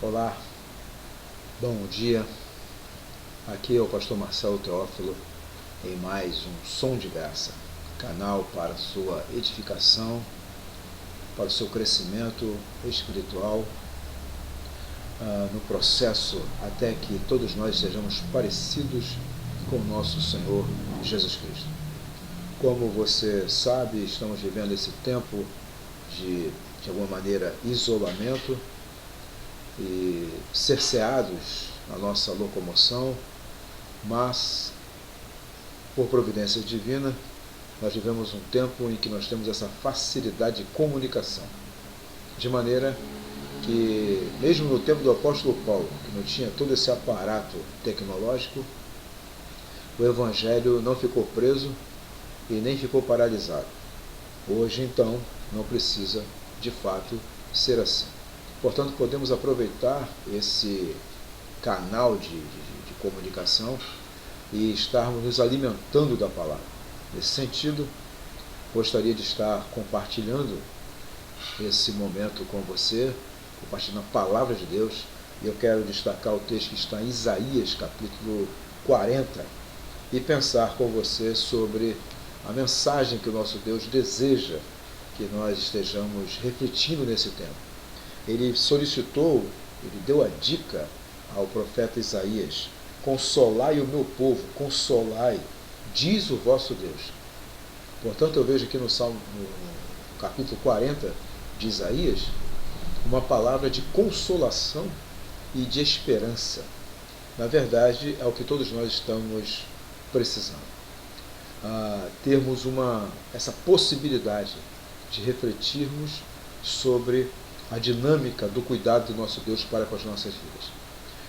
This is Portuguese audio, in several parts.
Olá, bom dia. Aqui é o pastor Marcelo Teófilo em mais um Som de Graça, canal para sua edificação, para o seu crescimento espiritual, no processo até que todos nós sejamos parecidos com o nosso Senhor Jesus Cristo. Como você sabe, estamos vivendo esse tempo de alguma maneira, isolamento e cerceados na nossa locomoção, mas, por providência divina, nós vivemos um tempo em que nós temos essa facilidade de comunicação, de maneira que, mesmo no tempo do apóstolo Paulo, que não tinha todo esse aparato tecnológico, o Evangelho não ficou preso e nem ficou paralisado. Hoje, então, não precisa, de fato, ser assim. Portanto, podemos aproveitar esse canal de comunicação e estarmos nos alimentando da palavra. Nesse sentido, gostaria de estar compartilhando esse momento com você, compartilhando a palavra de Deus, e eu quero destacar o texto que está em Isaías, capítulo 40, e pensar com você sobre a mensagem que o nosso Deus deseja que nós estejamos refletindo nesse tempo. Ele solicitou, ele deu a dica ao profeta Isaías: consolai o meu povo, consolai, diz o vosso Deus. Portanto, eu vejo aqui no capítulo 40 de Isaías, uma palavra de consolação e de esperança. Na verdade, é o que todos nós estamos precisando. Termos essa possibilidade de refletirmos sobre a dinâmica do cuidado do nosso Deus para com as nossas vidas.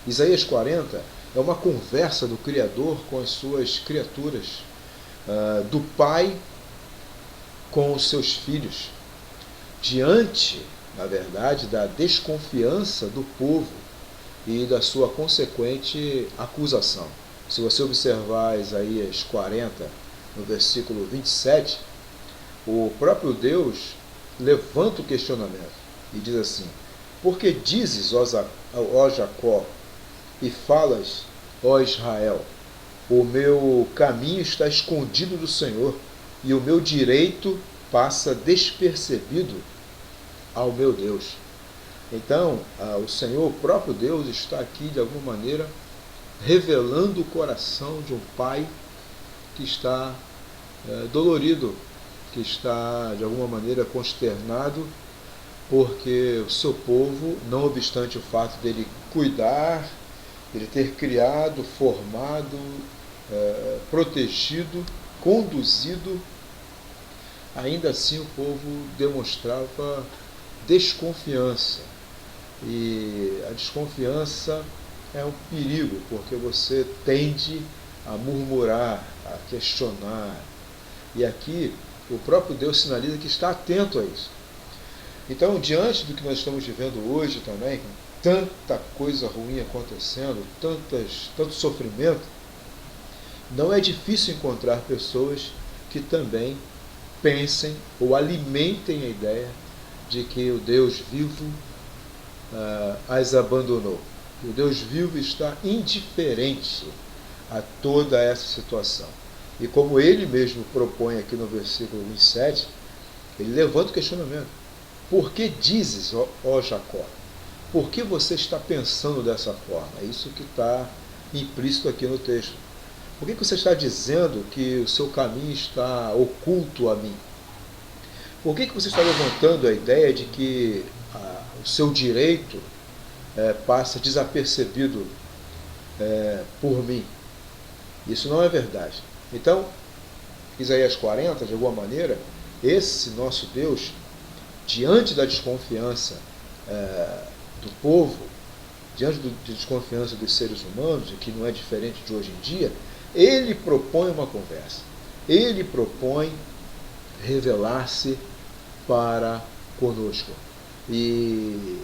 Isaías 40 é uma conversa do Criador com as suas criaturas, do Pai com os seus filhos, diante, na verdade, da desconfiança do povo e da sua consequente acusação. Se você observar Isaías 40, no versículo 27, o próprio Deus levanta o questionamento e diz assim: por que dizes, ó Jacó, e falas, ó Israel, o meu caminho está escondido do Senhor, e o meu direito passa despercebido ao meu Deus. Então, o Senhor, o próprio Deus, está aqui, de alguma maneira, revelando o coração de um pai que está dolorido, que está, de alguma maneira, consternado, porque o seu povo, não obstante o fato dele cuidar, ele ter criado, formado, protegido, conduzido, ainda assim o povo demonstrava desconfiança. E a desconfiança é um perigo, porque você tende a murmurar, a questionar. E aqui o próprio Deus sinaliza que está atento a isso. Então, diante do que nós estamos vivendo hoje também, com tanta coisa ruim acontecendo, tanto sofrimento, não é difícil encontrar pessoas que também pensem ou alimentem a ideia de que o Deus vivo as abandonou. Que o Deus vivo está indiferente a toda essa situação. E como ele mesmo propõe aqui no versículo 27, ele levanta o questionamento: por que dizes, ó Jacó? Por que você está pensando dessa forma? É isso que está implícito aqui no texto. Por que você está dizendo que o seu caminho está oculto a mim? Por que você está levantando a ideia de que o seu direito passa desapercebido por mim? Isso não é verdade. Então, Isaías 40, de alguma maneira, esse nosso Deus, diante da desconfiança do povo, diante da desconfiança dos seres humanos, e que não é diferente de hoje em dia, ele propõe uma conversa. Ele propõe revelar-se para conosco. E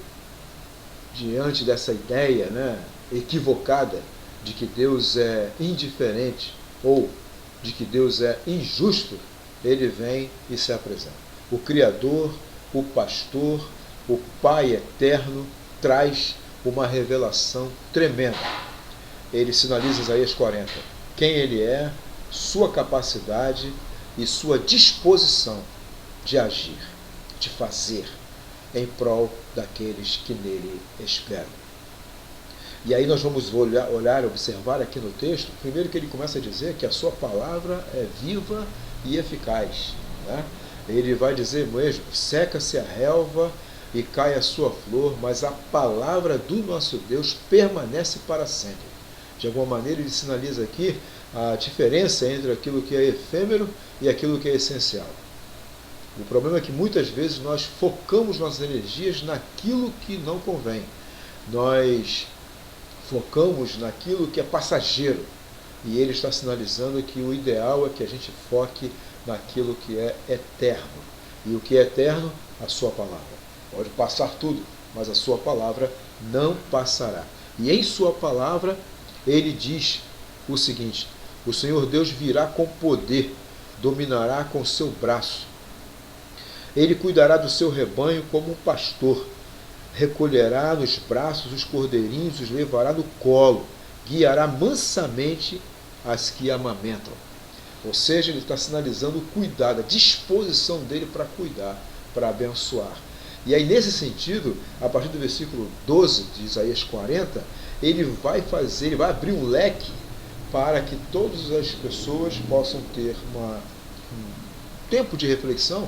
diante dessa ideia equivocada de que Deus é indiferente ou de que Deus é injusto, ele vem e se apresenta. O Criador, o Pastor, o Pai eterno, traz uma revelação tremenda. Ele sinaliza Isaías 40, quem ele é, sua capacidade e sua disposição de agir, de fazer em prol daqueles que nele esperam. E aí nós vamos olhar, observar aqui no texto, primeiro que ele começa a dizer que a sua palavra é viva e eficaz. Né? Ele vai dizer mesmo, seca-se a relva e cai a sua flor, mas a palavra do nosso Deus permanece para sempre. De alguma maneira ele sinaliza aqui a diferença entre aquilo que é efêmero e aquilo que é essencial. O problema é que muitas vezes nós focamos nossas energias naquilo que não convém. Nós focamos naquilo que é passageiro. E ele está sinalizando que o ideal é que a gente foque naquilo que é eterno. E o que é eterno? A sua palavra. Pode passar tudo, mas a sua palavra não passará. E em sua palavra, ele diz o seguinte: o Senhor Deus virá com poder, dominará com seu braço. Ele cuidará do seu rebanho como um pastor. Recolherá nos braços os cordeirinhos, os levará no colo, guiará mansamente as que amamentam. Ou seja, ele está sinalizando o cuidado, a disposição dele para cuidar, para abençoar. E aí, nesse sentido, a partir do versículo 12 de Isaías 40, ele vai abrir um leque para que todas as pessoas possam ter um tempo de reflexão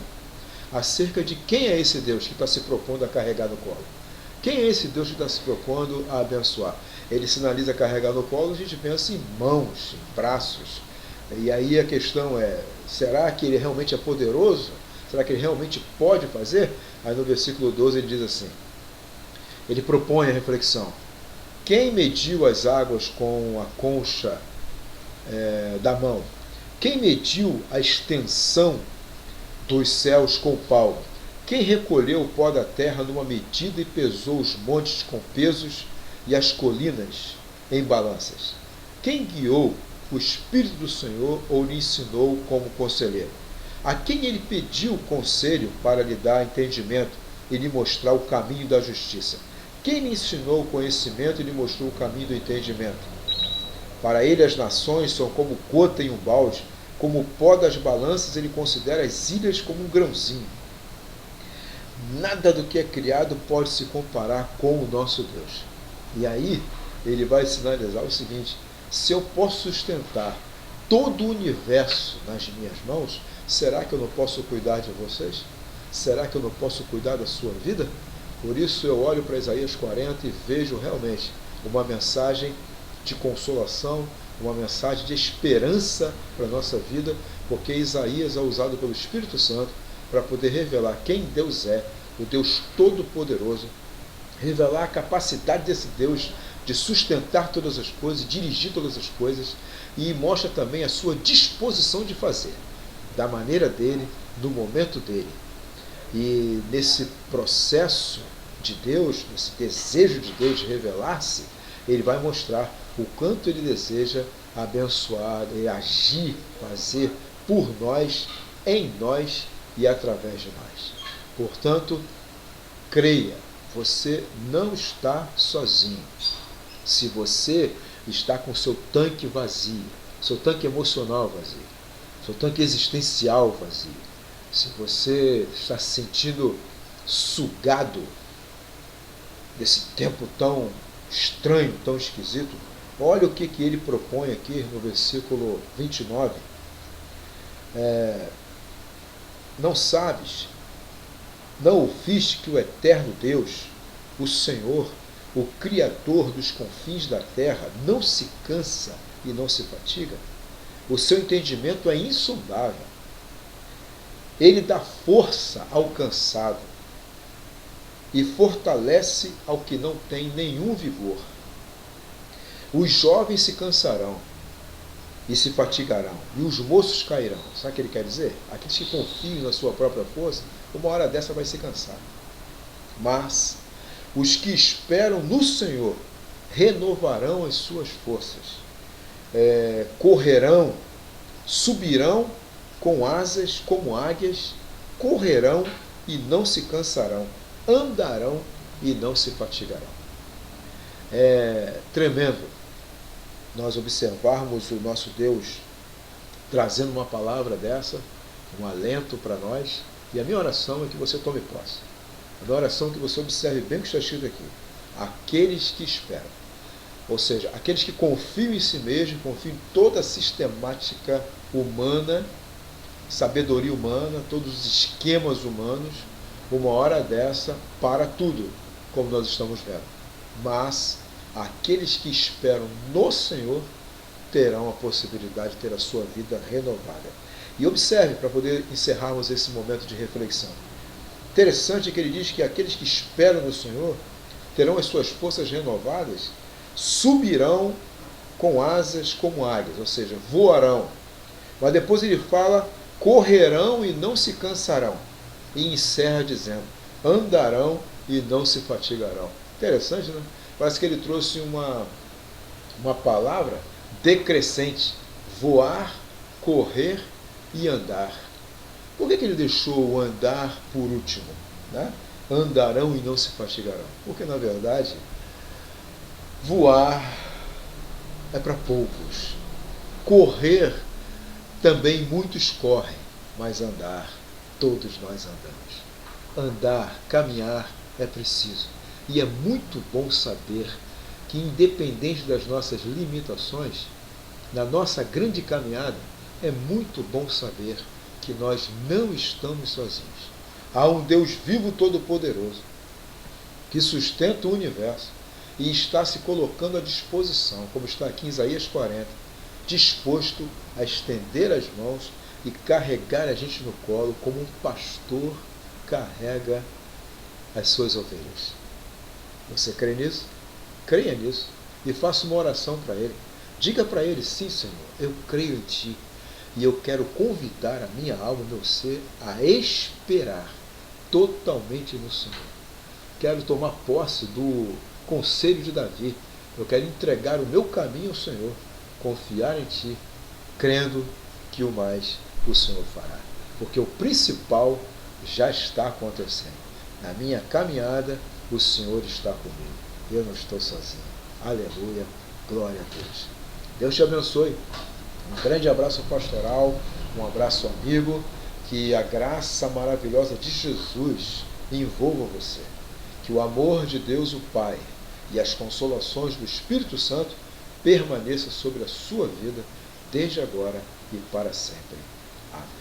acerca de quem é esse Deus que está se propondo a carregar no colo. Quem é esse Deus que está se propondo a abençoar? Ele sinaliza carregar no colo, a gente pensa em mãos, em braços. E aí a questão é, será que ele realmente é poderoso? Será que ele realmente pode fazer? Aí no versículo 12 ele diz assim, ele propõe a reflexão. Quem mediu as águas com a concha da mão? Quem mediu a extensão dos céus com o palmo? Quem recolheu o pó da terra numa medida e pesou os montes com pesos e as colinas em balanças? Quem guiou o Espírito do Senhor ou lhe ensinou como conselheiro? A quem ele pediu conselho para lhe dar entendimento e lhe mostrar o caminho da justiça? Quem lhe ensinou o conhecimento e lhe mostrou o caminho do entendimento? Para ele as nações são como gota em um balde, como o pó das balanças ele considera as ilhas como um grãozinho. Nada do que é criado pode se comparar com o nosso Deus. E aí ele vai sinalizar o seguinte, se eu posso sustentar todo o universo nas minhas mãos, será que eu não posso cuidar de vocês? Será que eu não posso cuidar da sua vida? Por isso eu olho para Isaías 40 e vejo realmente uma mensagem de consolação, uma mensagem de esperança para a nossa vida, porque Isaías é usado pelo Espírito Santo para poder revelar quem Deus é, o Deus Todo-Poderoso, revelar a capacidade desse Deus de sustentar todas as coisas, dirigir todas as coisas, e mostra também a sua disposição de fazer, da maneira dele, no momento dele. E nesse processo de Deus, nesse desejo de Deus de revelar-se, ele vai mostrar o quanto ele deseja abençoar e agir, fazer por nós, em nós e através de nós. Portanto, creia, você não está sozinho. Se você está com seu tanque vazio, seu tanque emocional vazio, seu tanque existencial vazio, se você está se sentindo sugado desse tempo tão estranho, tão esquisito, olha o que ele propõe aqui no versículo 29. Não sabes, não ouviste que o eterno Deus, o Senhor, o Criador dos confins da terra, não se cansa e não se fatiga? O seu entendimento é insondável. Ele dá força ao cansado e fortalece ao que não tem nenhum vigor. Os jovens se cansarão e se fatigarão, e os moços cairão. Sabe o que ele quer dizer? Aqueles que confiam na sua própria força, uma hora dessa vai se cansar. Mas os que esperam no Senhor renovarão as suas forças. Correrão, subirão com asas como águias, correrão e não se cansarão, andarão e não se fatigarão. É tremendo nós observarmos o nosso Deus trazendo uma palavra dessa, um alento para nós. E a minha oração é que você tome posse. A minha oração é que você observe bem o que está escrito aqui. Aqueles que esperam. Ou seja, aqueles que confiam em si mesmos, confiam em toda a sistemática humana, sabedoria humana, todos os esquemas humanos, uma hora dessa para tudo, como nós estamos vendo. Mas aqueles que esperam no Senhor terão a possibilidade de ter a sua vida renovada. E observe, para poder encerrarmos esse momento de reflexão. Interessante que ele diz que aqueles que esperam no Senhor terão as suas forças renovadas, subirão com asas como águias, ou seja, voarão. Mas depois ele fala, correrão e não se cansarão. E encerra dizendo, andarão e não se fatigarão. Interessante, né? Parece que ele trouxe uma palavra decrescente, voar, correr e andar. Por que ele deixou o andar por último? Né? Andarão e não se fatigarão. Porque, na verdade, voar é para poucos. Correr, também muitos correm, mas andar, todos nós andamos. Andar, caminhar é preciso. E é muito bom saber que, independente das nossas limitações, na nossa grande caminhada, é muito bom saber que nós não estamos sozinhos. Há um Deus vivo todo-poderoso, que sustenta o universo e está se colocando à disposição, como está aqui em Isaías 40, disposto a estender as mãos e carregar a gente no colo, como um pastor carrega as suas ovelhas. Você crê nisso? Creia nisso e faça uma oração para Ele. Diga para Ele, sim, Senhor, eu creio em Ti e eu quero convidar a minha alma, o meu ser, a esperar totalmente no Senhor. Quero tomar posse do conselho de Davi. Eu quero entregar o meu caminho ao Senhor, confiar em Ti, crendo que o mais o Senhor fará. Porque o principal já está acontecendo. Na minha caminhada, o Senhor está comigo. Eu não estou sozinho. Aleluia, glória a Deus. Deus te abençoe. Um grande abraço pastoral, um abraço amigo. Que a graça maravilhosa de Jesus envolva você. Que o amor de Deus, o Pai, e as consolações do Espírito Santo permaneçam sobre a sua vida, desde agora e para sempre. Amém.